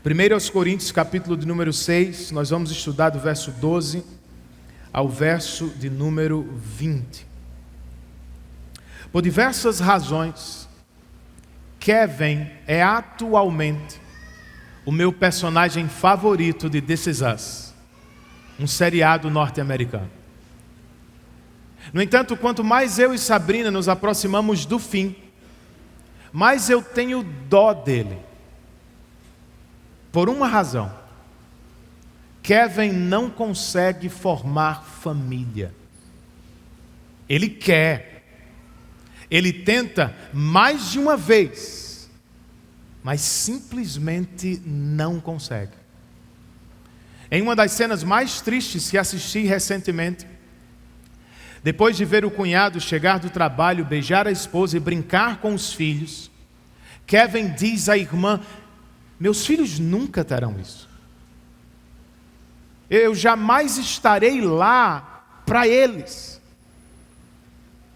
1 aos Coríntios, capítulo de número 6, nós vamos estudar do verso 12 ao verso de número 20. Por diversas razões, Kevin é atualmente o meu personagem favorito de This Is Us, um seriado norte-americano. No entanto, quanto mais eu e Sabrina nos aproximamos do fim, mais eu tenho dó dele. Por uma razão: Kevin não consegue formar família. Ele quer, ele tenta mais de uma vez, mas simplesmente não consegue. Em uma das cenas mais tristes que assisti recentemente, depois de ver o cunhado chegar do trabalho, beijar a esposa e brincar com os filhos, Kevin diz à irmã: meus filhos nunca terão isso. Eu jamais estarei lá para eles.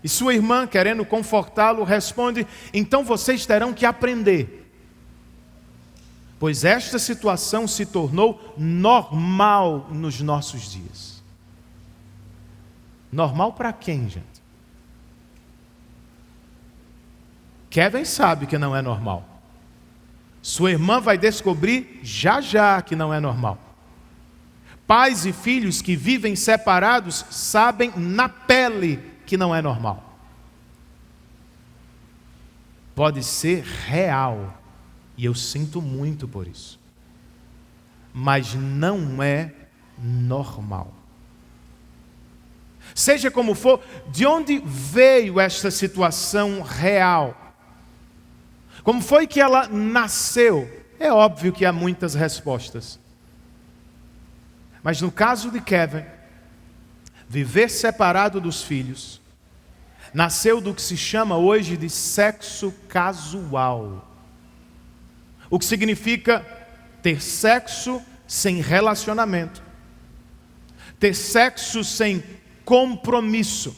E sua irmã, querendo confortá-lo, responde: então vocês terão que aprender. Pois esta situação se tornou normal nos nossos dias. Normal para quem, gente? Kevin sabe que não é normal. Sua irmã vai descobrir já já que não é normal. Pais e filhos que vivem separados sabem na pele que não é normal. Pode ser real, e eu sinto muito por isso, mas não é normal. Seja como for, de onde veio esta situação real? Como foi que ela nasceu? É óbvio que há muitas respostas. Mas no caso de Kevin, viver separado dos filhos nasceu do que se chama hoje de sexo casual. O que significa ter sexo sem relacionamento, ter sexo sem compromisso,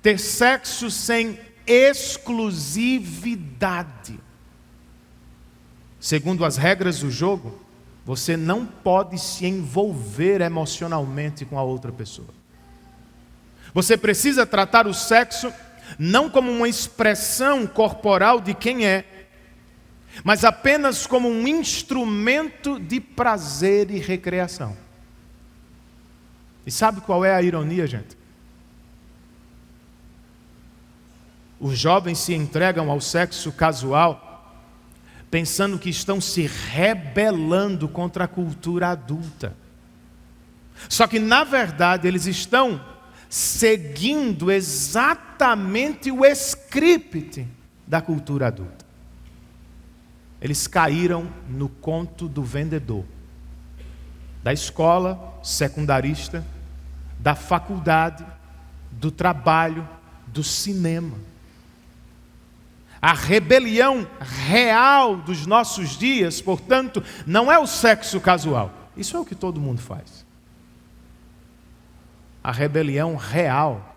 ter sexo sem exclusividade. Segundo as regras do jogo, você não pode se envolver emocionalmente com a outra pessoa. Você precisa tratar o sexo não como uma expressão corporal de quem é, mas apenas como um instrumento de prazer e recreação. E sabe qual é a ironia, gente? Os jovens se entregam ao sexo casual pensando que estão se rebelando contra a cultura adulta. Só que, na verdade, eles estão seguindo exatamente o script da cultura adulta. Eles caíram no conto do vendedor, da escola secundarista, da faculdade, do trabalho, do cinema. A rebelião real dos nossos dias, portanto, não é o sexo casual. Isso é o que todo mundo faz. A rebelião real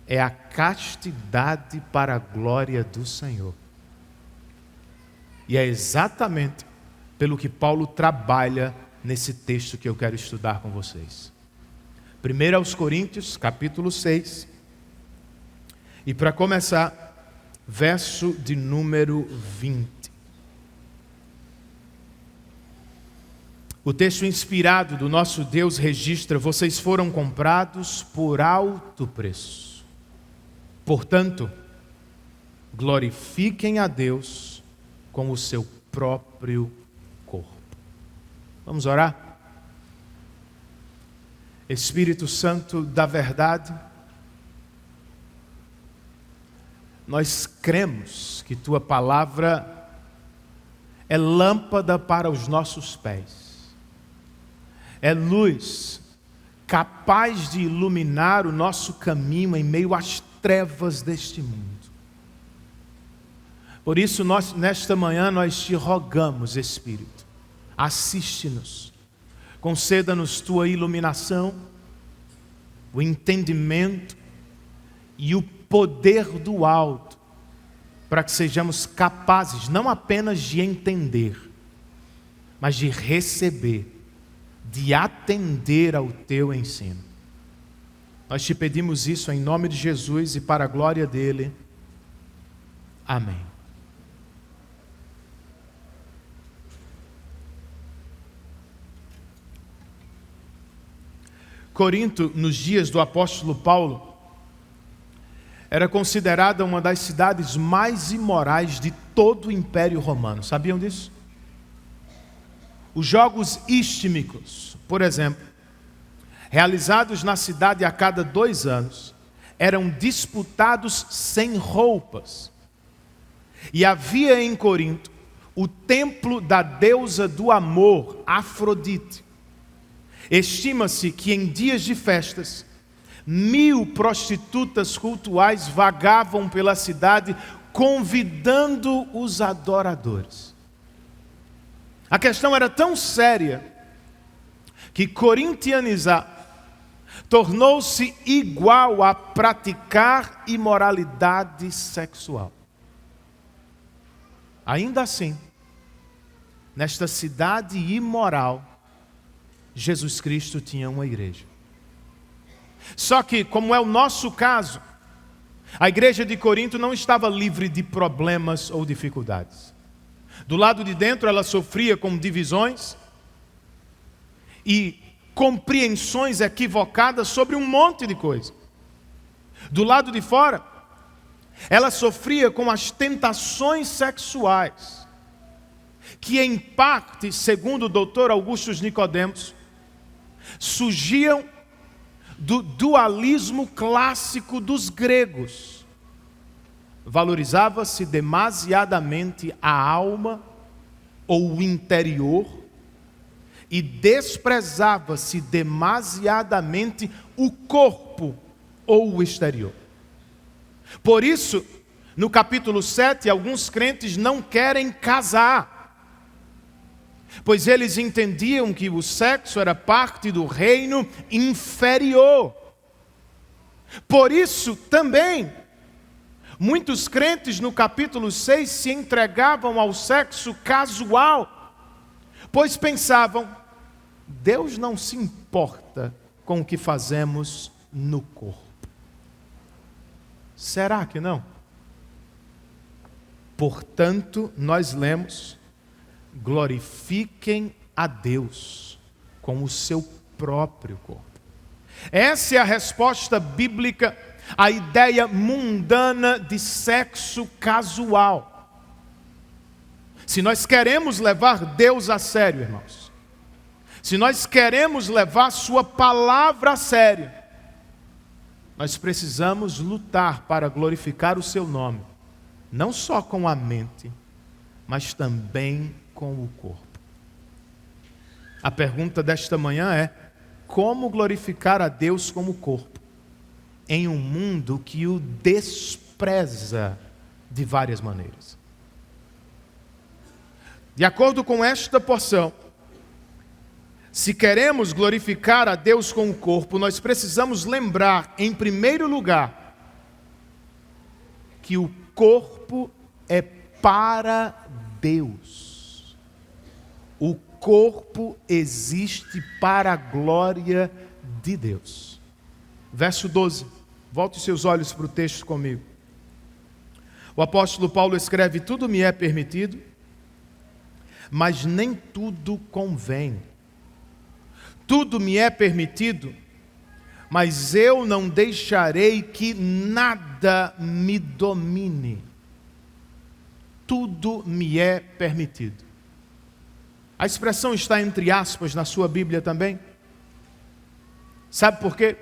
é a castidade para a glória do Senhor. E é exatamente pelo que Paulo trabalha nesse texto que eu quero estudar com vocês. 1 aos Coríntios, capítulo 6. E para começar, verso de número 20. O texto inspirado do nosso Deus registra: vocês foram comprados por alto preço. Portanto, glorifiquem a Deus com o seu próprio corpo. Vamos orar? Espírito Santo da verdade, nós cremos que Tua palavra é lâmpada para os nossos pés, é luz capaz de iluminar o nosso caminho em meio às trevas deste mundo. Por isso, nesta manhã, nós te rogamos, Espírito, assiste-nos, conceda-nos Tua iluminação, o entendimento e o poder do alto, para que sejamos capazes não apenas de entender, mas de receber, de atender ao teu ensino. Nós te pedimos isso em nome de Jesus e para a glória dele. Amém. Corinto, nos dias do apóstolo Paulo, era considerada uma das cidades mais imorais de todo o Império Romano. Sabiam disso? Os jogos istmicos, por exemplo, realizados na cidade a cada 2 anos, eram disputados sem roupas. E havia em Corinto o templo da deusa do amor, Afrodite. Estima-se que em dias de festas, 1000 prostitutas cultuais vagavam pela cidade, convidando os adoradores. A questão era tão séria que corintianizar tornou-se igual a praticar imoralidade sexual. Ainda assim, nesta cidade imoral, Jesus Cristo tinha uma igreja. Só que, como é o nosso caso, a igreja de Corinto não estava livre de problemas ou dificuldades. Do lado de dentro ela sofria com divisões e compreensões equivocadas sobre um monte de coisa. Do lado de fora, ela sofria com as tentações sexuais, que em parte, segundo o doutor Augusto Nicodemos, surgiam do dualismo clássico dos gregos. Valorizava-se demasiadamente a alma ou o interior e desprezava-se demasiadamente o corpo ou o exterior. Por isso, no capítulo 7, alguns crentes não querem casar, pois eles entendiam que o sexo era parte do reino inferior. Por isso também, muitos crentes no capítulo 6 se entregavam ao sexo casual, pois pensavam, Deus não se importa com o que fazemos no corpo. Será que não? Portanto, nós lemos: glorifiquem a Deus com o seu próprio corpo. Essa é a resposta bíblica à ideia mundana de sexo casual. Se nós queremos levar Deus a sério, irmãos, se nós queremos levar sua palavra a sério, nós precisamos lutar para glorificar o seu nome, não só com a mente, mas também com o corpo. A pergunta desta manhã é: como glorificar a Deus com o corpo em um mundo que o despreza de várias maneiras? De acordo com esta porção, se queremos glorificar a Deus com o corpo, nós precisamos lembrar, em primeiro lugar, que o corpo é para Deus. O corpo existe para a glória de Deus. Verso 12. Volte os seus olhos para o texto comigo. O apóstolo Paulo escreve: tudo me é permitido, mas nem tudo convém. Tudo me é permitido, mas eu não deixarei que nada me domine. Tudo me é permitido. A expressão está entre aspas na sua Bíblia também. Sabe por quê?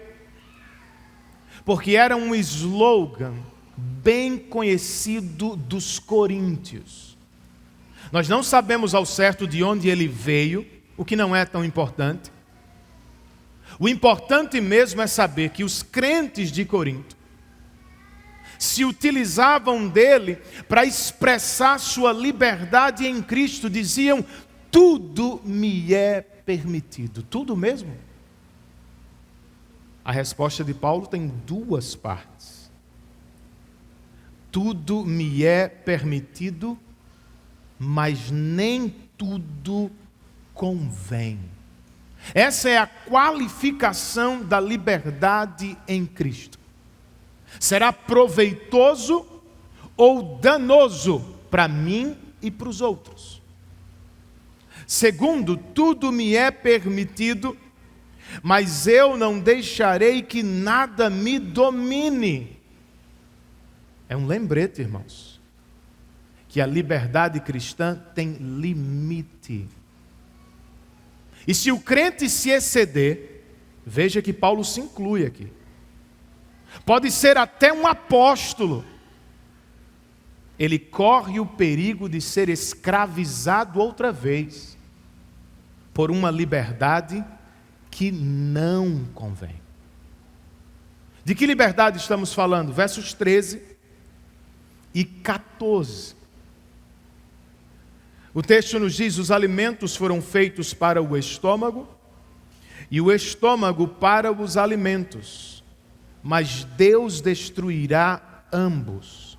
Porque era um slogan bem conhecido dos coríntios. Nós não sabemos ao certo de onde ele veio, o que não é tão importante. O importante mesmo é saber que os crentes de Corinto se utilizavam dele para expressar sua liberdade em Cristo. Diziam: tudo me é permitido. Tudo mesmo? A resposta de Paulo tem 2 partes. Tudo me é permitido, mas nem tudo convém. Essa é a qualificação da liberdade em Cristo. Será proveitoso ou danoso para mim e para os outros? Segundo, tudo me é permitido, mas eu não deixarei que nada me domine. É um lembrete, irmãos, que a liberdade cristã tem limite. E se o crente se exceder, veja que Paulo se inclui aqui. Pode ser até um apóstolo. Ele corre o perigo de ser escravizado outra vez por uma liberdade que não convém. De que liberdade estamos falando? Versos 13 e 14. O texto nos diz: os alimentos foram feitos para o estômago e o estômago para os alimentos, mas Deus destruirá ambos.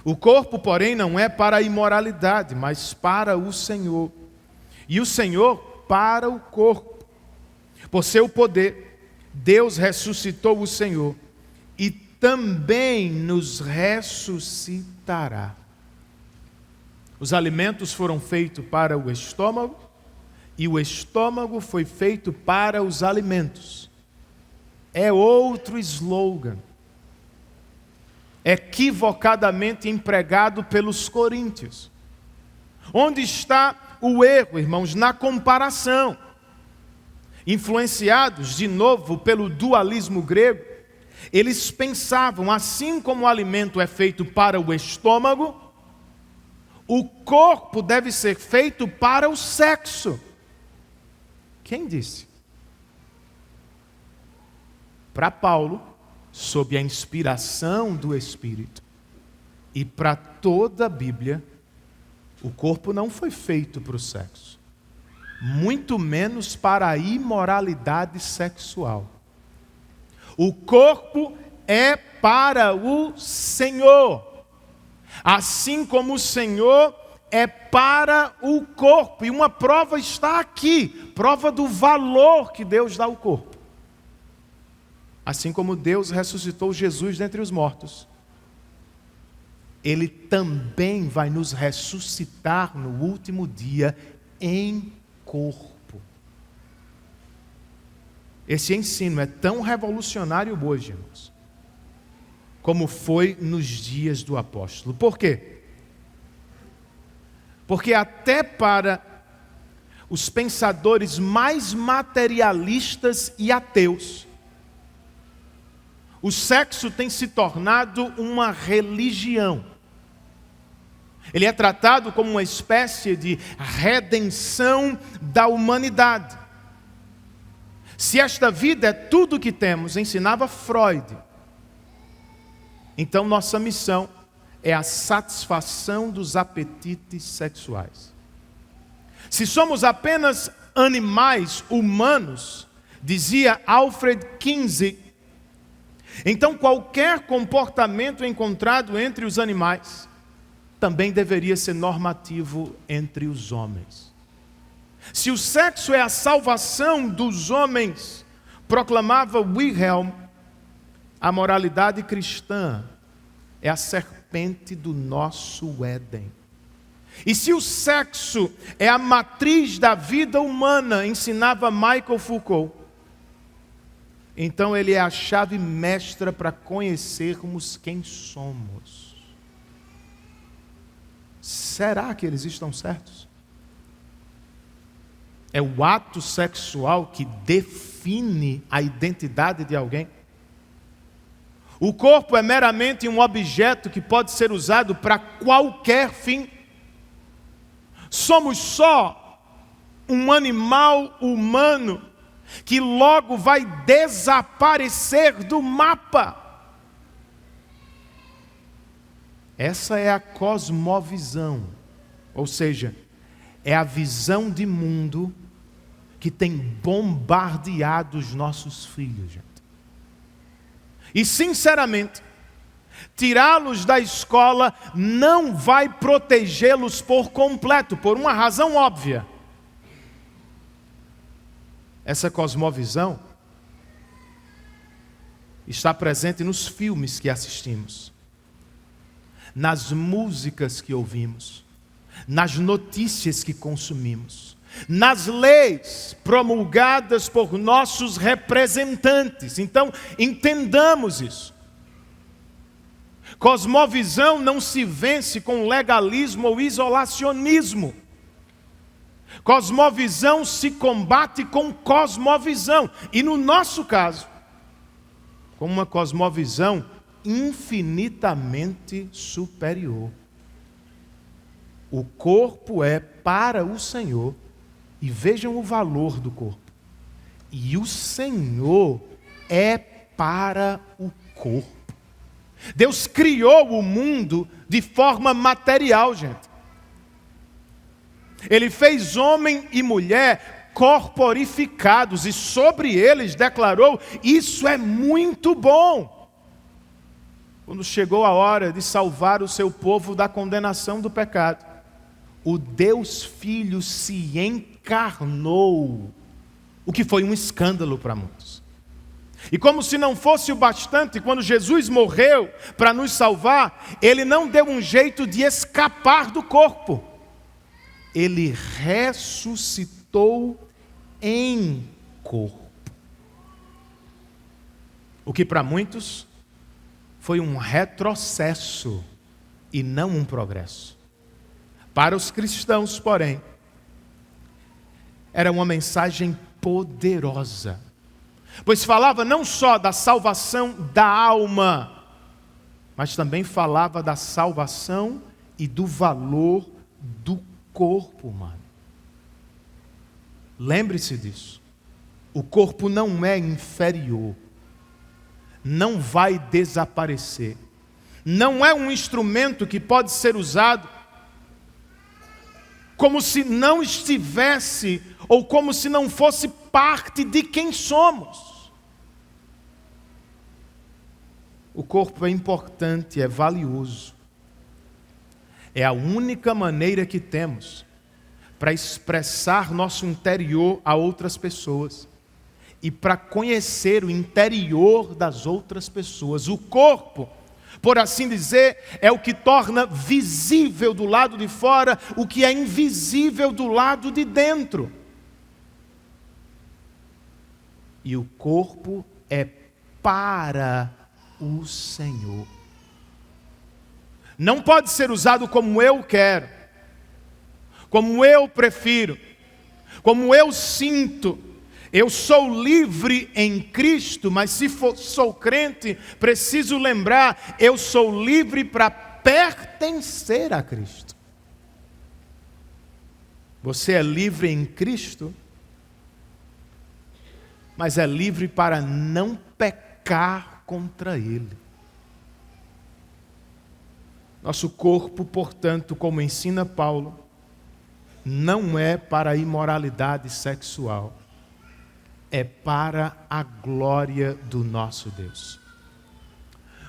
O corpo, porém, não é para a imoralidade, mas para o Senhor, e o Senhor para o corpo. Por seu poder, Deus ressuscitou o Senhor e também nos ressuscitará. Os alimentos foram feitos para o estômago e o estômago foi feito para os alimentos. É outro slogan, equivocadamente empregado pelos coríntios. Onde está o erro, irmãos? Na comparação. Influenciados de novo pelo dualismo grego, eles pensavam, assim como o alimento é feito para o estômago, o corpo deve ser feito para o sexo. Quem disse? Para Paulo, sob a inspiração do Espírito, e para toda a Bíblia, o corpo não foi feito para o sexo, muito menos para a imoralidade sexual. O corpo é para o Senhor, assim como o Senhor é para o corpo. E uma prova está aqui, prova do valor que Deus dá ao corpo. Assim como Deus ressuscitou Jesus dentre os mortos, Ele também vai nos ressuscitar no último dia em corpo. Esse ensino é tão revolucionário hoje, irmãos, como foi nos dias do apóstolo. Por quê? Porque até para os pensadores mais materialistas e ateus, o sexo tem se tornado uma religião. Ele é tratado como uma espécie de redenção da humanidade. Se esta vida é tudo o que temos, ensinava Freud, então nossa missão é a satisfação dos apetites sexuais. Se somos apenas animais humanos, dizia Alfred Kinsey, então qualquer comportamento encontrado entre os animais também deveria ser normativo entre os homens. Se o sexo é a salvação dos homens, proclamava Wilhelm, a moralidade cristã é a serpente do nosso Éden. E se o sexo é a matriz da vida humana, ensinava Michel Foucault, então ele é a chave mestra para conhecermos quem somos. Será que eles estão certos? É o ato sexual que define a identidade de alguém? O corpo é meramente um objeto que pode ser usado para qualquer fim. Somos só um animal humano que logo vai desaparecer do mapa. Essa é a cosmovisão, ou seja, é a visão de mundo que tem bombardeado os nossos filhos, gente. E sinceramente, tirá-los da escola não vai protegê-los por completo, por uma razão óbvia. Essa cosmovisão está presente nos filmes que assistimos, nas músicas que ouvimos, nas notícias que consumimos, nas leis promulgadas por nossos representantes. Então, entendamos isso. Cosmovisão não se vence com legalismo ou isolacionismo. Cosmovisão se combate com cosmovisão. E no nosso caso, com uma cosmovisão infinitamente superior. O corpo é para o Senhor, e vejam o valor do corpo. E o Senhor é para o corpo. Deus criou o mundo de forma material, gente. Ele fez homem e mulher corporificados e sobre eles declarou: isso é muito bom. Quando chegou a hora de salvar o seu povo da condenação do pecado, o Deus Filho se encarnou, o que foi um escândalo para muitos. E como se não fosse o bastante, quando Jesus morreu para nos salvar, Ele não deu um jeito de escapar do corpo. Ele ressuscitou em corpo. O que para muitos foi um retrocesso e não um progresso. Para os cristãos, porém, era uma mensagem poderosa, pois falava não só da salvação da alma, mas também falava da salvação e do valor do corpo humano. Lembre-se disso. O corpo não é inferior, não vai desaparecer, não é um instrumento que pode ser usado como se não estivesse ou como se não fosse parte de quem somos. O corpo é importante, é valioso. É a única maneira que temos para expressar nosso interior a outras pessoas e para conhecer o interior das outras pessoas. O corpo, por assim dizer, é o que torna visível do lado de fora o que é invisível do lado de dentro. E o corpo é para o Senhor. Não pode ser usado como eu quero, como eu prefiro, como eu sinto. Eu sou livre em Cristo, mas se sou crente, preciso lembrar, eu sou livre para pertencer a Cristo. Você é livre em Cristo, mas é livre para não pecar contra Ele. Nosso corpo, portanto, como ensina Paulo, não é para a imoralidade sexual, é para a glória do nosso Deus.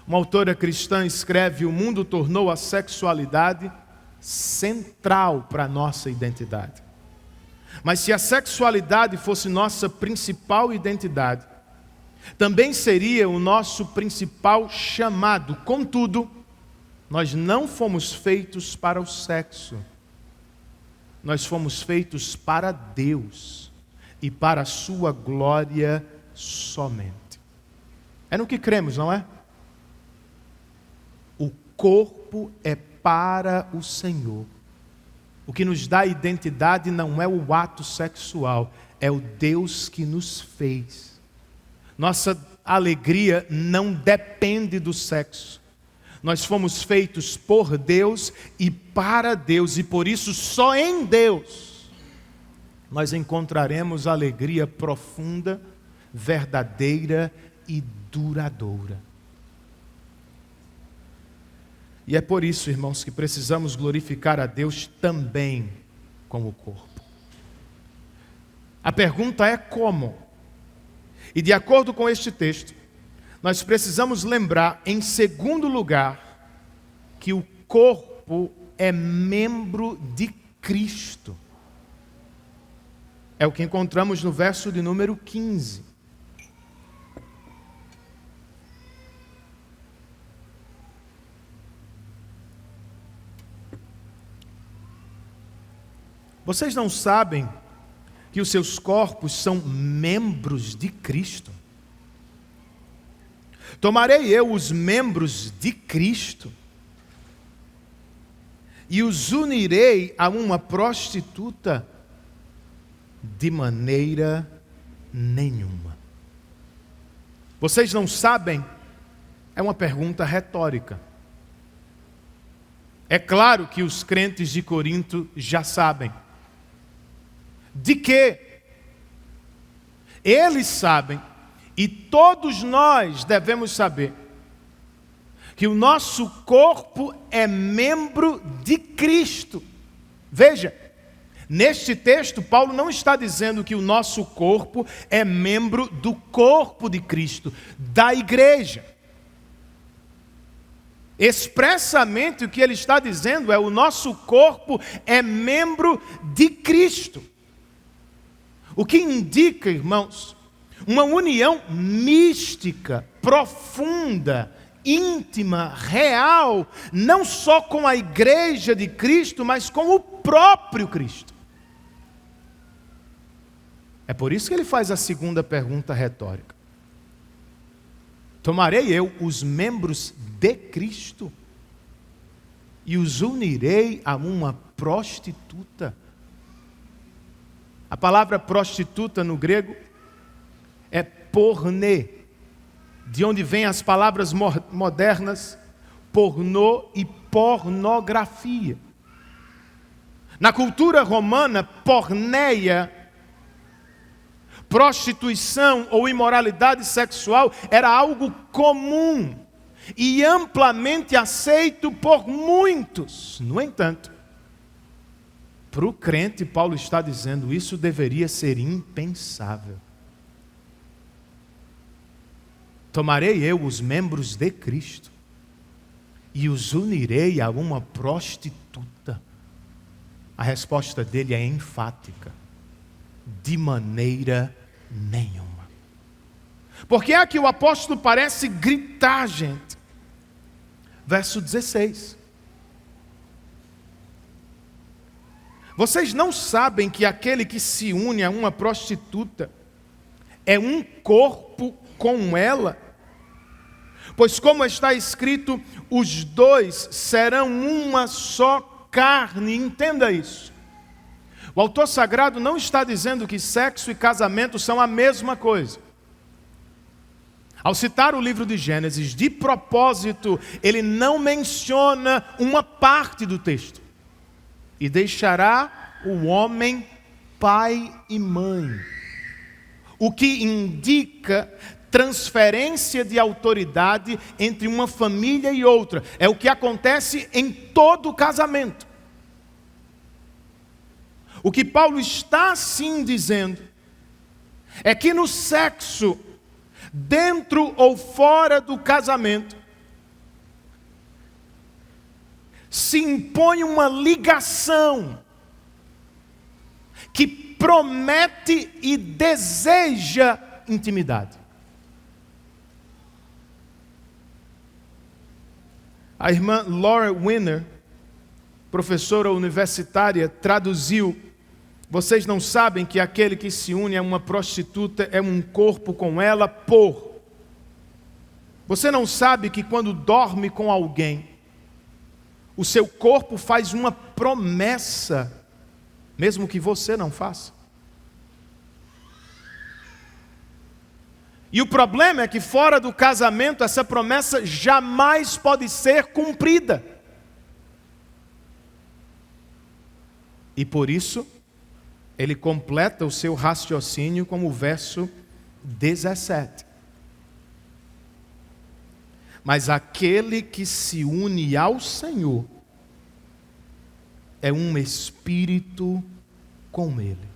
Uma autora cristã escreve: o mundo tornou a sexualidade central para a nossa identidade. Mas se a sexualidade fosse nossa principal identidade, também seria o nosso principal chamado. Contudo, nós não fomos feitos para o sexo. Nós fomos feitos para Deus e para a sua glória somente. É no que cremos, não é? O corpo é para o Senhor. O que nos dá identidade não é o ato sexual, é o Deus que nos fez. Nossa alegria não depende do sexo. Nós fomos feitos por Deus e para Deus, e por isso só em Deus nós encontraremos alegria profunda, verdadeira e duradoura. E é por isso, irmãos, que precisamos glorificar a Deus também com o corpo. A pergunta é como? E de acordo com este texto, nós precisamos lembrar, em segundo lugar, que o corpo é membro de Cristo. É o que encontramos no verso de número 15. Vocês não sabem que os seus corpos são membros de Cristo? Tomarei eu os membros de Cristo e os unirei a uma prostituta? De maneira nenhuma. Vocês não sabem? É uma pergunta retórica. É claro que os crentes de Corinto já sabem. De quê? Eles sabem, e todos nós devemos saber, que o nosso corpo é membro de Cristo. Veja, neste texto, Paulo não está dizendo que o nosso corpo é membro do corpo de Cristo, da igreja. Expressamente o que ele está dizendo é: o nosso corpo é membro de Cristo. O que indica, irmãos, uma união mística, profunda, íntima, real, não só com a igreja de Cristo, mas com o próprio Cristo. É por isso que ele faz a segunda pergunta retórica. Tomarei eu os membros de Cristo e os unirei a uma prostituta? A palavra prostituta no grego é pornê, de onde vêm as palavras modernas pornô e pornografia. Na cultura romana, porneia, prostituição ou imoralidade sexual, era algo comum e amplamente aceito por muitos. No entanto, para o crente, Paulo está dizendo, isso deveria ser impensável. Tomarei eu os membros de Cristo e os unirei a uma prostituta? A resposta dele é enfática: de maneira nenhuma. Porque é que o apóstolo parece gritar, gente. Verso 16. Vocês não sabem que aquele que se une a uma prostituta é um corpo com ela? Pois como está escrito, os dois serão uma só carne. Entenda isso. O autor sagrado não está dizendo que sexo e casamento são a mesma coisa. Ao citar o livro de Gênesis, de propósito, ele não menciona uma parte do texto. E deixará o homem pai e mãe. O que indica transferência de autoridade entre uma família e outra. É o que acontece em todo casamento. O que Paulo está sim dizendo é que no sexo, dentro ou fora do casamento, se impõe uma ligação que promete e deseja intimidade. A irmã Laura Winner, professora universitária, traduziu: vocês não sabem que aquele que se une a uma prostituta é um corpo com ela por... Você não sabe que quando dorme com alguém, o seu corpo faz uma promessa, mesmo que você não faça? E o problema é que fora do casamento, essa promessa jamais pode ser cumprida. E por isso, ele completa o seu raciocínio com o verso 17. Mas aquele que se une ao Senhor é um espírito com Ele.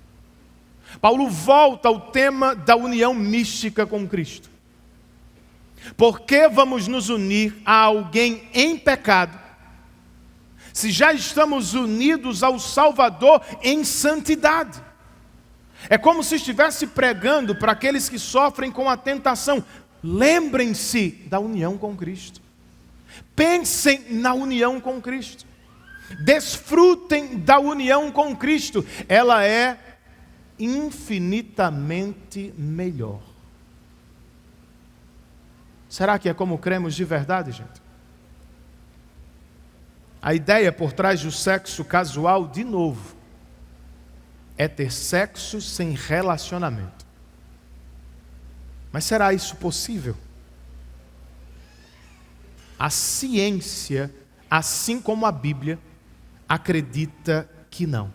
Paulo volta ao tema da união mística com Cristo. Por que vamos nos unir a alguém em pecado, se já estamos unidos ao Salvador em santidade? É como se estivesse pregando para aqueles que sofrem com a tentação. Lembrem-se da união com Cristo. Pensem na união com Cristo. Desfrutem da união com Cristo. Ela é infinitamente melhor. Será que é como cremos de verdade, gente? A ideia por trás do sexo casual, de novo, é ter sexo sem relacionamento. Mas será isso possível? A ciência, assim como a Bíblia, acredita que não.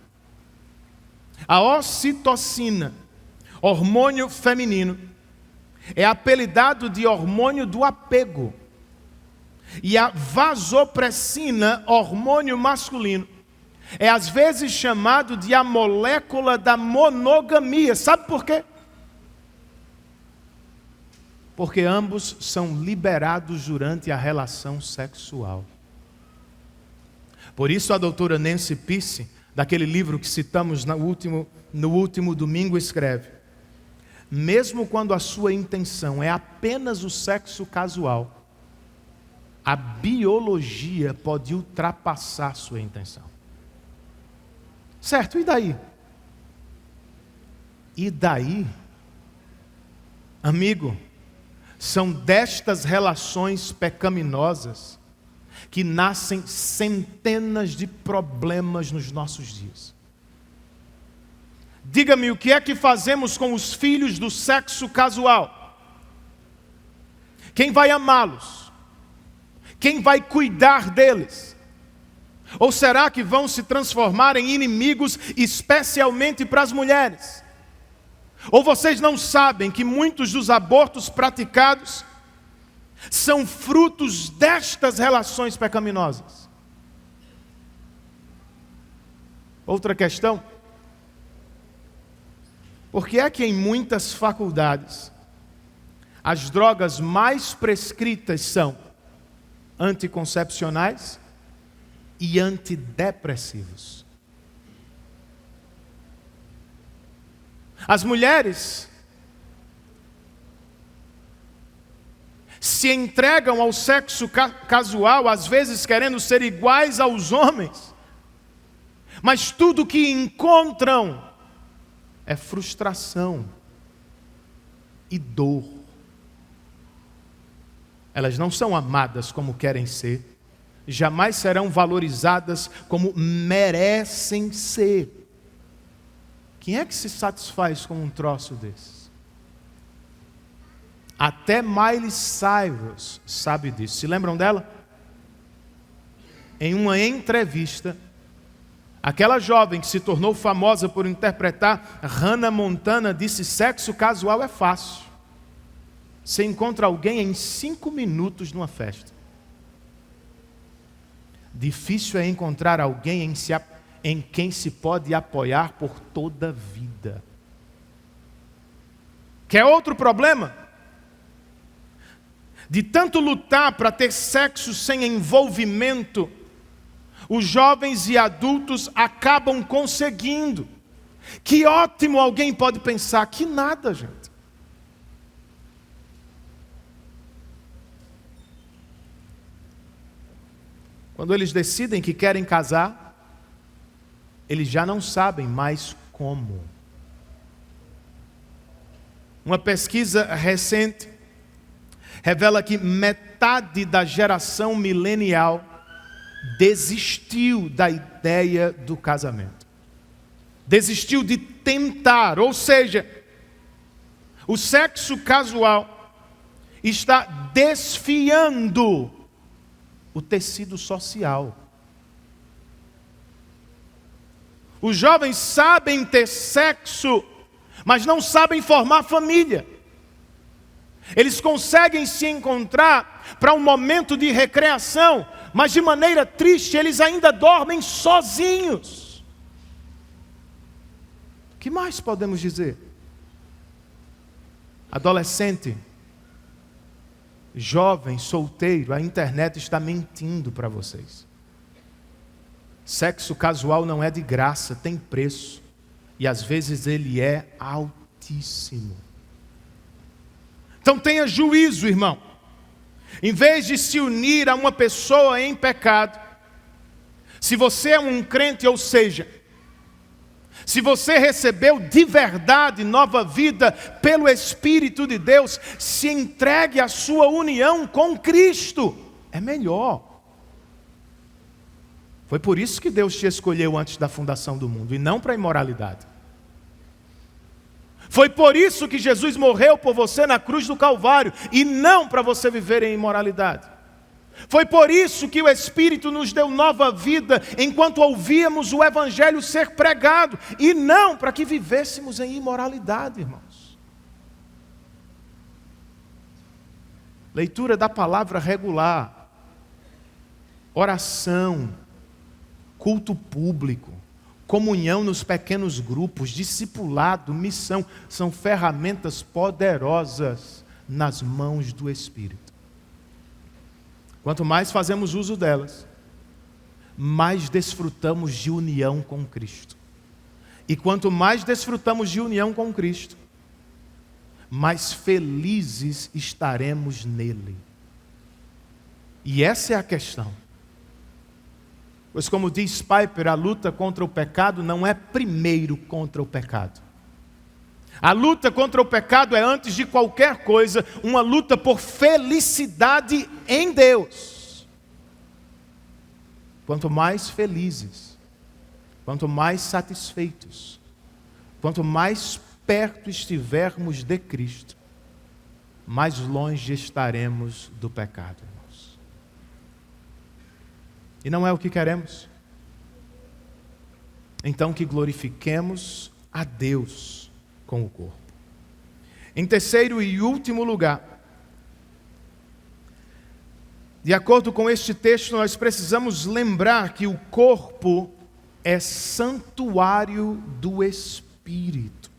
A ocitocina, hormônio feminino, é apelidado de hormônio do apego. E a vasopressina, hormônio masculino, é às vezes chamado de a molécula da monogamia. Sabe por quê? Porque ambos são liberados durante a relação sexual. Por isso a doutora Nancy Pearce, daquele livro que citamos no último domingo, escreve: mesmo quando a sua intenção é apenas o sexo casual, a biologia pode ultrapassar sua intenção. Certo, e daí? E daí? Amigo, são destas relações pecaminosas que nascem centenas de problemas nos nossos dias. Diga-me, o que é que fazemos com os filhos do sexo casual? Quem vai amá-los? Quem vai cuidar deles? Ou será que vão se transformar em inimigos, especialmente para as mulheres? Ou vocês não sabem que muitos dos abortos praticados são frutos destas relações pecaminosas? Outra questão: por que é que em muitas faculdades as drogas mais prescritas são anticoncepcionais e antidepressivos? As mulheres se entregam ao sexo casual, às vezes querendo ser iguais aos homens, mas tudo que encontram é frustração e dor. Elas não são amadas como querem ser, jamais serão valorizadas como merecem ser. Quem é que se satisfaz com um troço desse? Até Miley Cyrus sabe disso. Se lembram dela? Em uma entrevista, aquela jovem que se tornou famosa por interpretar Hannah Montana disse: sexo casual é fácil. Você encontra alguém em 5 minutos numa festa. Difícil é encontrar alguém em quem se pode apoiar por toda a vida. Quer outro problema? De tanto lutar para ter sexo sem envolvimento, os jovens e adultos acabam conseguindo. Que ótimo, alguém pode pensar. Que nada, gente. Quando eles decidem que querem casar, eles já não sabem mais como. Uma pesquisa recente revela que metade da geração milenial desistiu da ideia do casamento. Desistiu de tentar, ou seja, o sexo casual está desfiando o tecido social. Os jovens sabem ter sexo, mas não sabem formar família. Eles conseguem se encontrar para um momento de recreação, mas de maneira triste, eles ainda dormem sozinhos. O que mais podemos dizer? Adolescente, jovem, solteiro, a internet está mentindo para vocês. Sexo casual não é de graça, tem preço. e às vezes ele é altíssimo. Então tenha juízo, irmão. Em vez de se unir a uma pessoa em pecado, se você é um crente, ou seja, se você recebeu de verdade nova vida pelo Espírito de Deus, se entregue à sua união com Cristo. É melhor. Foi por isso que Deus te escolheu antes da fundação do mundo, e não para a imoralidade. Foi por isso que Jesus morreu por você na cruz do Calvário, e não para você viver em imoralidade. Foi por isso que o Espírito nos deu nova vida, enquanto ouvíamos o Evangelho ser pregado, e não para que vivêssemos em imoralidade, irmãos. Leitura da palavra regular, oração, culto público, comunhão nos pequenos grupos, discipulado, missão, são ferramentas poderosas nas mãos do Espírito. Quanto mais fazemos uso delas, mais desfrutamos de união com Cristo. E quanto mais desfrutamos de união com Cristo, mais felizes estaremos nele. E essa é a questão. Pois como diz Piper, a luta contra o pecado não é primeiro contra o pecado. A luta contra o pecado é, antes de qualquer coisa, uma luta por felicidade em Deus. Quanto mais felizes, quanto mais satisfeitos, quanto mais perto estivermos de Cristo, mais longe estaremos do pecado, irmãos. E não é o que queremos. Então que glorifiquemos a Deus com o corpo. Em terceiro e último lugar, de acordo com este texto, nós precisamos lembrar que o corpo é santuário do Espírito.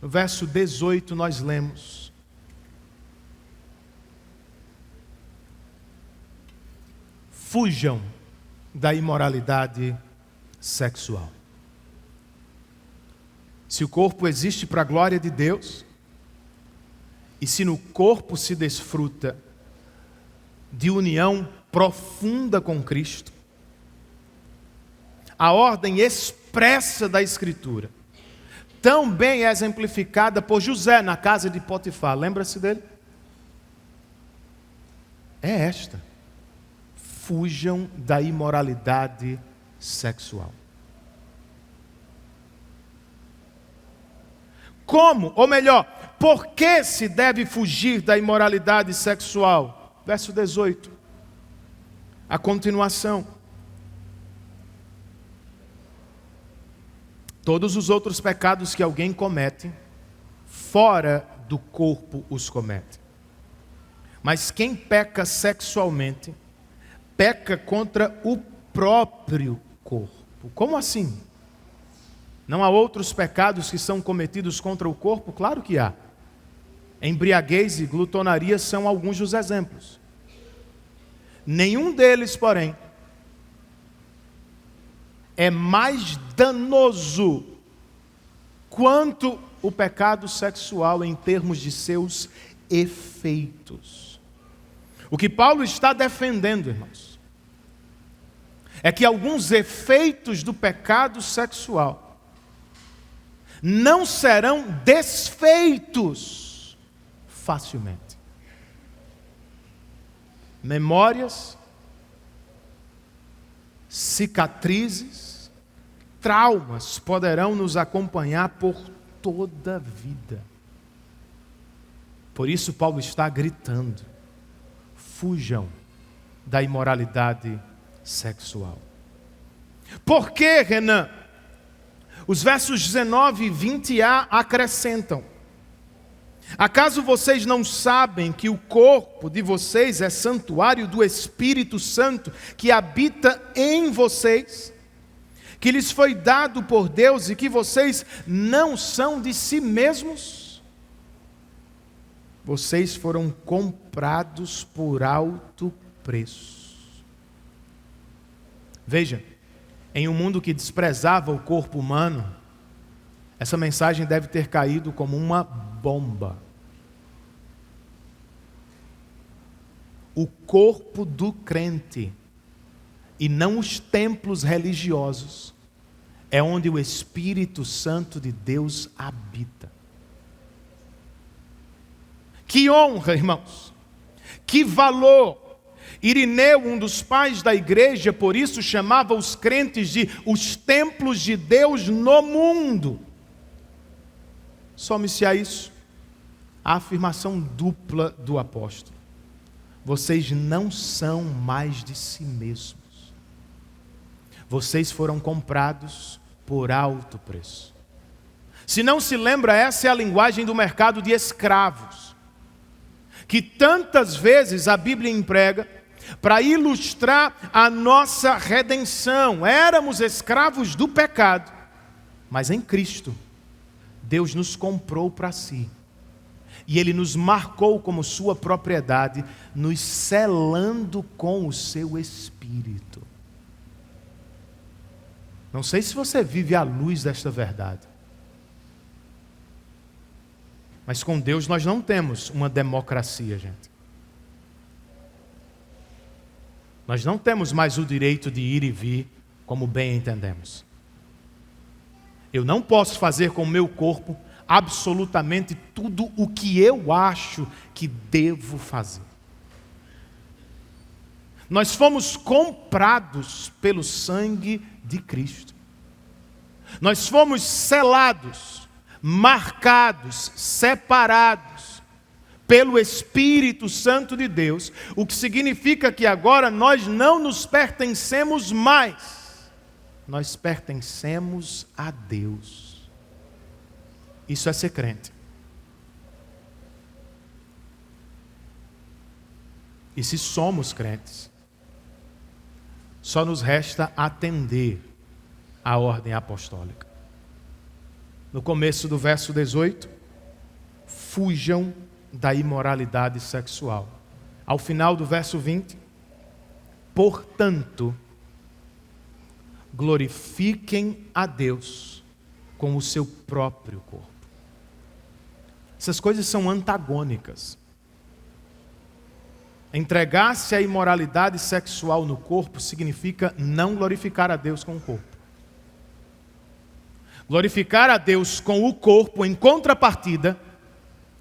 No verso 18 nós lemos: fujam da imoralidade sexual. Se o corpo existe para a glória de Deus, e se no corpo se desfruta de união profunda com Cristo, a ordem expressa da Escritura, tão bem exemplificada por José na casa de Potifar, lembra-se dele? É esta: fujam da imoralidade sexual. Como? Ou melhor, por que se deve fugir da imoralidade sexual? Verso 18. A continuação. Todos os outros pecados que alguém comete, fora do corpo os comete. Mas quem peca sexualmente, peca contra o próprio corpo. Como assim? Não há outros pecados que são cometidos contra o corpo? Claro que há. Embriaguez e glutonaria são alguns dos exemplos. Nenhum deles, porém, é mais danoso quanto o pecado sexual em termos de seus efeitos. O que Paulo está defendendo, irmãos, é que alguns efeitos do pecado sexual não serão desfeitos facilmente. Memórias, cicatrizes, traumas poderão nos acompanhar por toda a vida. Por isso Paulo está gritando: fujam da imoralidade sexual. Por que, Renan? Os versos 19 e 20a acrescentam: acaso vocês não sabem que o corpo de vocês é santuário do Espírito Santo que habita em vocês, que lhes foi dado por Deus e que vocês não são de si mesmos? Vocês foram comprados por alto preço. Veja, Em um mundo que desprezava o corpo humano, essa mensagem deve ter caído como uma bomba. O corpo do crente, e não os templos religiosos, é onde o Espírito Santo de Deus habita. Que honra, irmãos! Que valor! Irineu, um dos pais da igreja, por isso chamava os crentes de os templos de Deus no mundo. Some-se a isso a afirmação dupla do apóstolo: vocês não são mais de si mesmos. Vocês foram comprados por alto preço. Se não se lembra, essa é a linguagem do mercado de escravos, que tantas vezes a Bíblia emprega para ilustrar a nossa redenção. Éramos escravos do pecado, mas em Cristo, Deus nos comprou para si. E Ele nos marcou como sua propriedade, nos selando com o seu Espírito. Não sei se você vive à luz desta verdade. Mas com Deus nós não temos uma democracia, gente. Nós não temos mais o direito de ir e vir como bem entendemos. Eu não posso fazer com o meu corpo absolutamente tudo o que eu acho que devo fazer. Nós fomos comprados pelo sangue de Cristo. Nós fomos selados, marcados, separados pelo Espírito Santo de Deus, o que significa que agora nós não nos pertencemos mais, nós pertencemos a Deus. Isso é ser crente. E se somos crentes, só nos resta atender à ordem apostólica. No começo do verso 18, fujam da imoralidade sexual. Ao final do verso 20, portanto, glorifiquem a Deus com o seu próprio corpo. Essas coisas são antagônicas. Entregar-se à imoralidade sexual no corpo significa não glorificar a Deus com o corpo. Glorificar a Deus com o corpo, em contrapartida,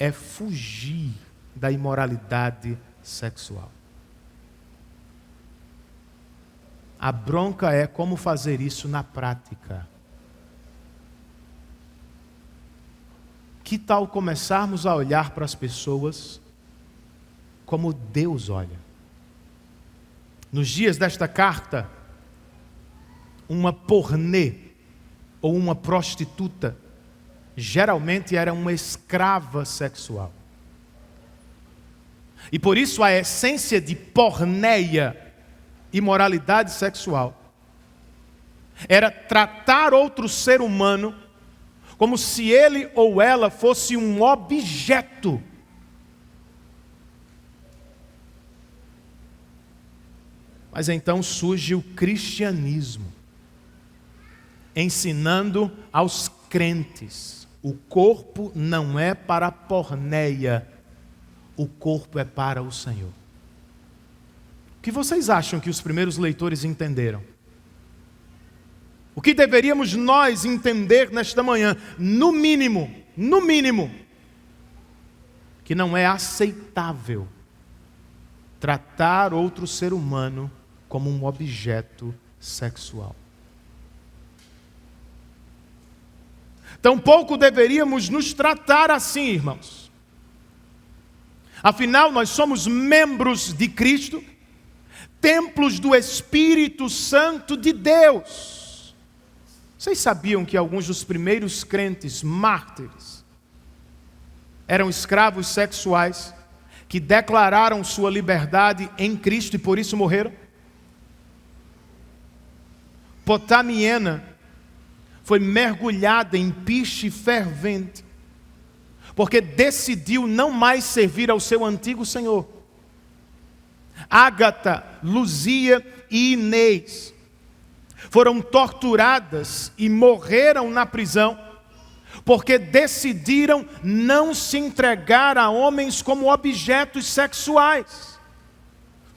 é fugir da imoralidade sexual. A bronca é como fazer isso na prática. Que tal começarmos a olhar para as pessoas como Deus olha? Nos dias desta carta, uma pornê ou uma prostituta geralmente era uma escrava sexual. E por isso a essência de porneia, imoralidade sexual, era tratar outro ser humano como se ele ou ela fosse um objeto. Mas então surge o cristianismo, ensinando aos crentes: o corpo não é para a porneia, o corpo é para o Senhor. O que vocês acham que os primeiros leitores entenderam? O que deveríamos nós entender nesta manhã? No mínimo, que não é aceitável tratar outro ser humano como um objeto sexual. Tampouco deveríamos nos tratar assim, irmãos. Afinal, nós somos membros de Cristo, templos do Espírito Santo de Deus. Vocês sabiam que alguns dos primeiros crentes mártires eram escravos sexuais que declararam sua liberdade em Cristo e por isso morreram? Potamiena foi mergulhada em piche fervente, porque decidiu não mais servir ao seu antigo senhor. Ágata, Luzia e Inês foram torturadas e morreram na prisão, porque decidiram não se entregar a homens como objetos sexuais.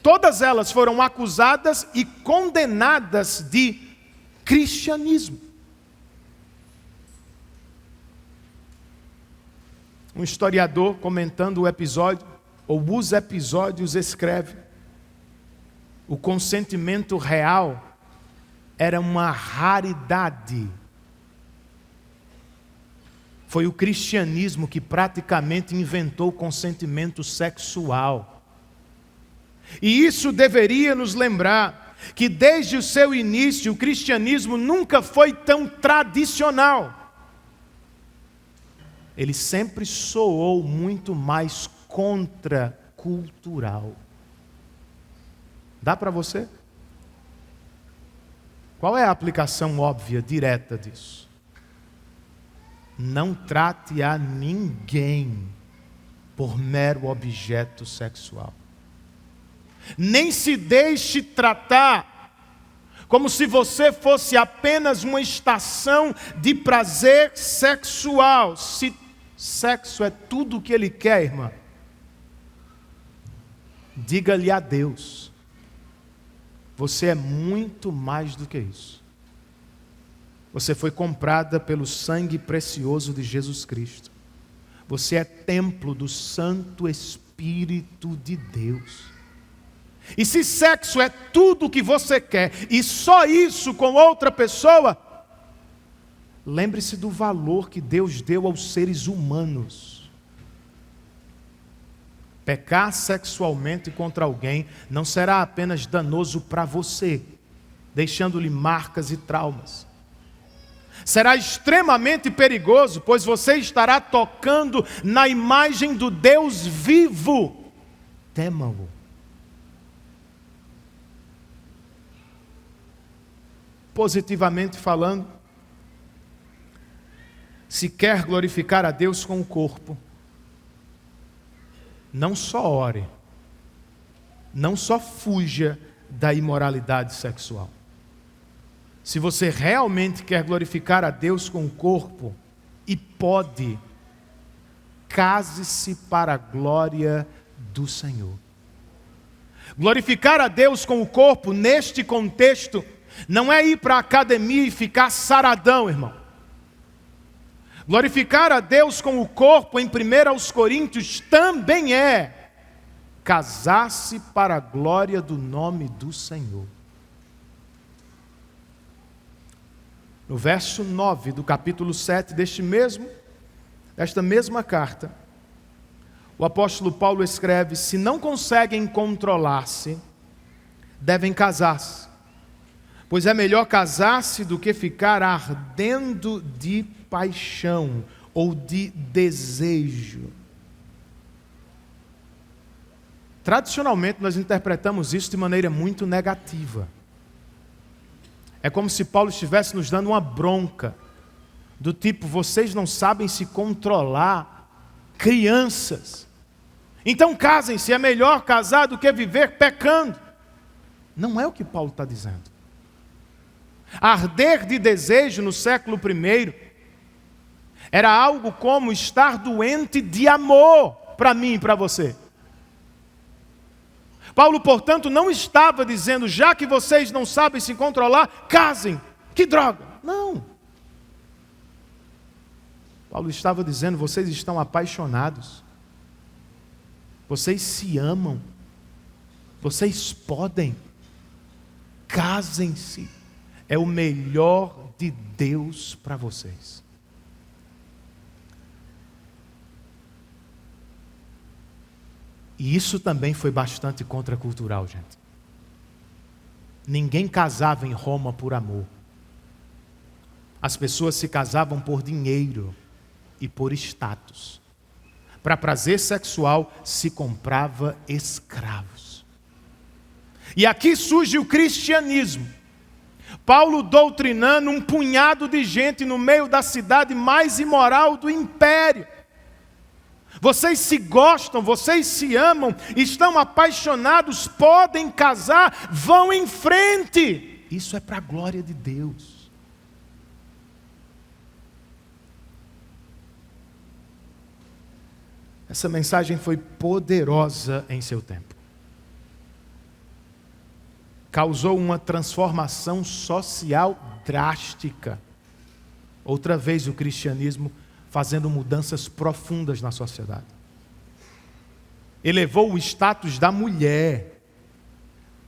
Todas elas foram acusadas e condenadas de cristianismo. Um historiador, comentando o episódio, ou os episódios, escreve: o consentimento real era uma raridade. Foi o cristianismo que praticamente inventou o consentimento sexual. E isso deveria nos lembrar que desde o seu início o cristianismo nunca foi tão tradicional. Ele sempre soou muito mais contracultural. Dá para você? Qual é a aplicação óbvia, direta disso? Não trate a ninguém por mero objeto sexual. Nem se deixe tratar como se você fosse apenas uma estação de prazer sexual. Se sexo é tudo o que ele quer, irmã, diga-lhe adeus. Você é muito mais do que isso. Você foi comprada pelo sangue precioso de Jesus Cristo. Você é templo do Santo Espírito de Deus. E se sexo é tudo o que você quer, e só isso com outra pessoa, lembre-se do valor que Deus deu aos seres humanos. Pecar sexualmente contra alguém não será apenas danoso para você, deixando-lhe marcas e traumas. Será extremamente perigoso, pois você estará tocando na imagem do Deus vivo. Tema-o. Positivamente falando, se quer glorificar a Deus com o corpo, não só ore, não só fuja da imoralidade sexual. Se você realmente quer glorificar a Deus com o corpo, e pode, case-se para a glória do Senhor. Glorificar a Deus com o corpo, neste contexto, não é ir para a academia e ficar saradão, irmão. Glorificar a Deus com o corpo, em 1 Coríntios, também é casar-se para a glória do nome do Senhor. No verso 9 do capítulo 7 desta mesma carta, o apóstolo Paulo escreve: se não conseguem controlar-se, devem casar-se. Pois é melhor casar-se do que ficar ardendo de paixão ou de desejo. Tradicionalmente nós interpretamos isso de maneira muito negativa. É como se Paulo estivesse nos dando uma bronca, do tipo: vocês não sabem se controlar, crianças. Então casem-se, é melhor casar do que viver pecando. Não é o que Paulo está dizendo. Arder de desejo no século I era algo como estar doente de amor para mim e para você. Paulo, portanto, não estava dizendo: já que vocês não sabem se controlar, casem. Que droga! Não. Paulo estava dizendo: vocês estão apaixonados. Vocês se amam. Vocês podem. Casem-se. É o melhor de Deus para vocês. E isso também foi bastante contracultural, gente. Ninguém casava em Roma por amor. As pessoas se casavam por dinheiro e por status. Para prazer sexual se comprava escravos. E aqui surge o cristianismo. Paulo doutrinando um punhado de gente no meio da cidade mais imoral do império. Vocês se gostam, vocês se amam, estão apaixonados, podem casar, vão em frente. Isso é para a glória de Deus. Essa mensagem foi poderosa em seu tempo. Causou uma transformação social drástica. Outra vez o cristianismo fazendo mudanças profundas na sociedade. Elevou o status da mulher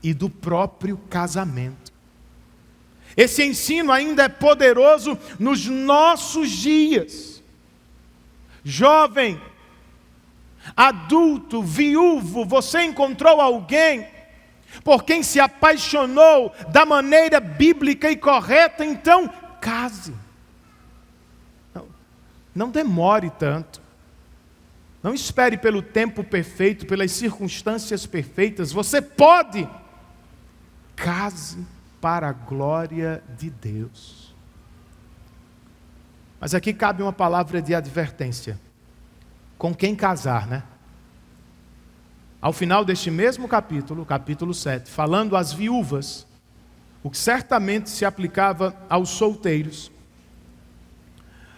e do próprio casamento. Esse ensino ainda é poderoso nos nossos dias. Jovem, adulto, viúvo, você encontrou alguém por quem se apaixonou da maneira bíblica e correta, então case. Não demore tanto. Não espere pelo tempo perfeito, pelas circunstâncias perfeitas. Você pode. Case para a glória de Deus. Mas aqui cabe uma palavra de advertência. Com quem casar, né? Ao final deste mesmo capítulo, capítulo 7, falando às viúvas, o que certamente se aplicava aos solteiros,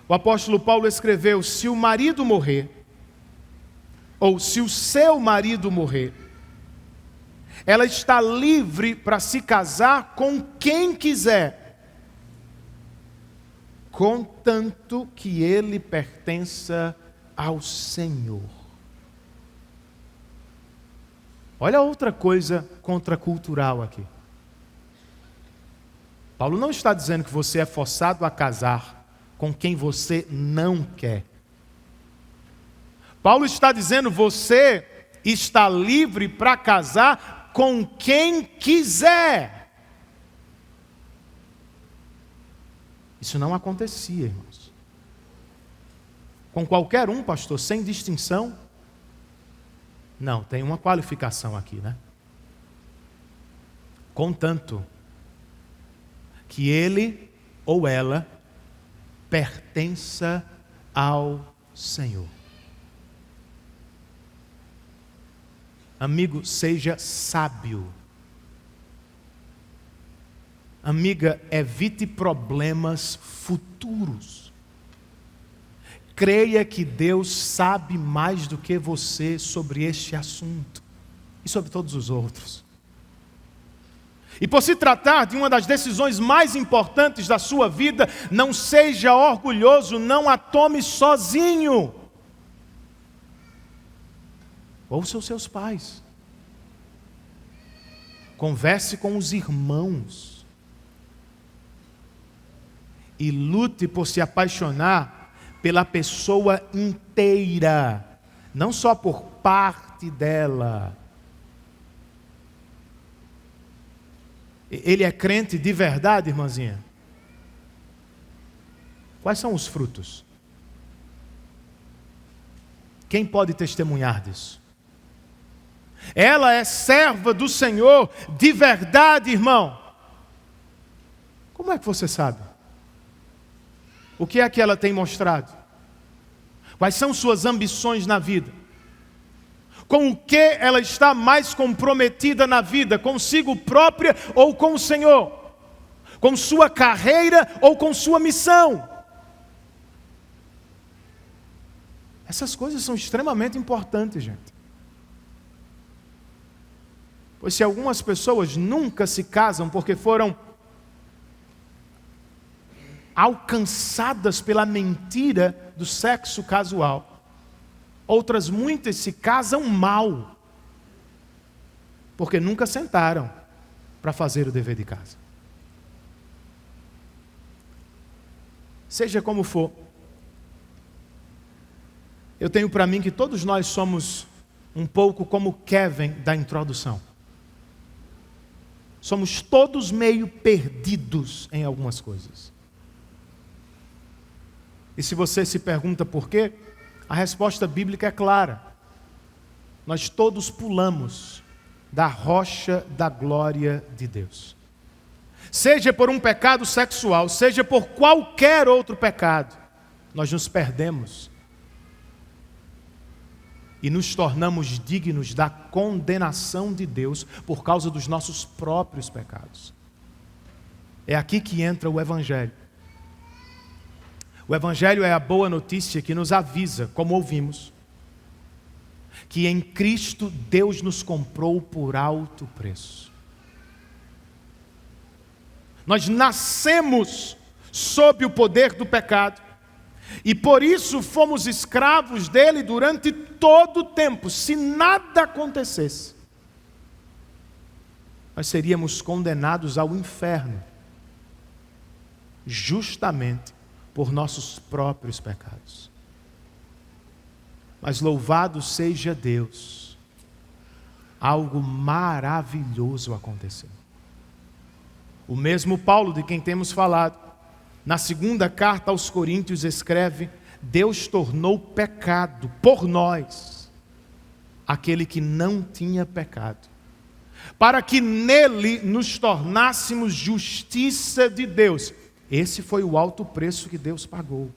o apóstolo Paulo escreveu: se o marido morrer, ou se o seu marido morrer, ela está livre para se casar com quem quiser, contanto que ele pertença ao Senhor. Olha outra coisa contracultural aqui. Paulo não está dizendo que você é forçado a casar com quem você não quer. Paulo está dizendo: você está livre para casar com quem quiser. Isso não acontecia, irmãos. Com qualquer um, pastor, sem distinção? Não, tem uma qualificação aqui, né? Contanto que ele ou ela pertença ao Senhor. Amigo, seja sábio. Amiga, evite problemas futuros. Creia que Deus sabe mais do que você sobre este assunto e sobre todos os outros. E por se tratar de uma das decisões mais importantes da sua vida, não seja orgulhoso, não a tome sozinho. Ouça os seus pais. Converse com os irmãos. E lute por se apaixonar pela pessoa inteira, não só por parte dela. Ele é crente de verdade, irmãzinha? Quais são os frutos? Quem pode testemunhar disso? Ela é serva do Senhor de verdade, irmão. Como é que você sabe? O que é que ela tem mostrado? Quais são suas ambições na vida? Com o que ela está mais comprometida na vida? Consigo própria ou com o Senhor? Com sua carreira ou com sua missão? Essas coisas são extremamente importantes, gente. Pois se algumas pessoas nunca se casam porque foram alcançadas pela mentira do sexo casual, outras muitas se casam mal, porque nunca sentaram para fazer o dever de casa. Seja como for, eu tenho para mim que todos nós somos um pouco como Kevin da introdução. Somos todos meio perdidos em algumas coisas. E se você se pergunta por quê, a resposta bíblica é clara. Nós todos pulamos da rocha da glória de Deus. Seja por um pecado sexual, seja por qualquer outro pecado, nós nos perdemos e nos tornamos dignos da condenação de Deus por causa dos nossos próprios pecados. É aqui que entra o Evangelho. O Evangelho é a boa notícia que nos avisa, como ouvimos, que em Cristo Deus nos comprou por alto preço. Nós nascemos sob o poder do pecado e por isso fomos escravos dele durante todo o tempo. Se nada acontecesse, nós seríamos condenados ao inferno, justamente por nossos próprios pecados. Mas louvado seja Deus, algo maravilhoso aconteceu. O mesmo Paulo de quem temos falado, na segunda carta aos Coríntios escreve: Deus tornou pecado por nós aquele que não tinha pecado, para que nele nos tornássemos justiça de Deus. Esse foi o alto preço que Deus pagou.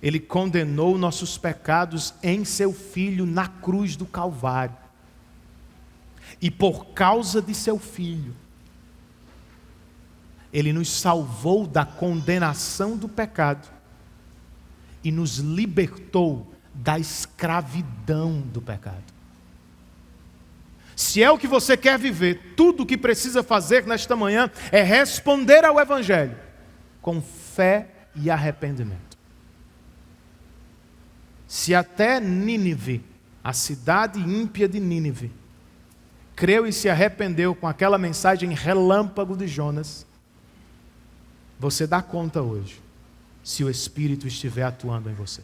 Ele condenou nossos pecados em seu Filho na cruz do Calvário. E por causa de seu Filho, Ele nos salvou da condenação do pecado e nos libertou da escravidão do pecado. Se é o que você quer viver, tudo o que precisa fazer nesta manhã é responder ao Evangelho com fé e arrependimento. Se até Nínive, a cidade ímpia de Nínive, creu e se arrependeu com aquela mensagem relâmpago de Jonas, você dá conta hoje, se o Espírito estiver atuando em você.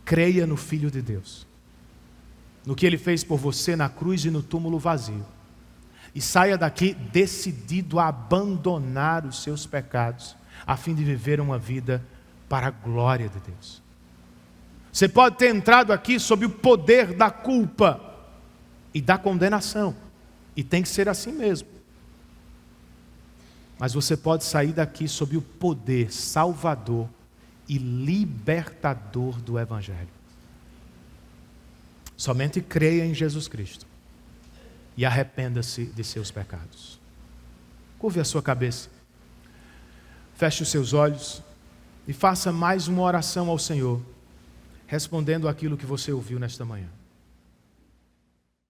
Creia no Filho de Deus, no que Ele fez por você na cruz e no túmulo vazio, e saia daqui decidido a abandonar os seus pecados, a fim de viver uma vida para a glória de Deus. Você pode ter entrado aqui sob o poder da culpa e da condenação, e tem que ser assim mesmo. Mas você pode sair daqui sob o poder salvador e libertador do Evangelho. Somente creia em Jesus Cristo e arrependa-se de seus pecados. Curve a sua cabeça, feche os seus olhos e faça mais uma oração ao Senhor, respondendo aquilo que você ouviu nesta manhã.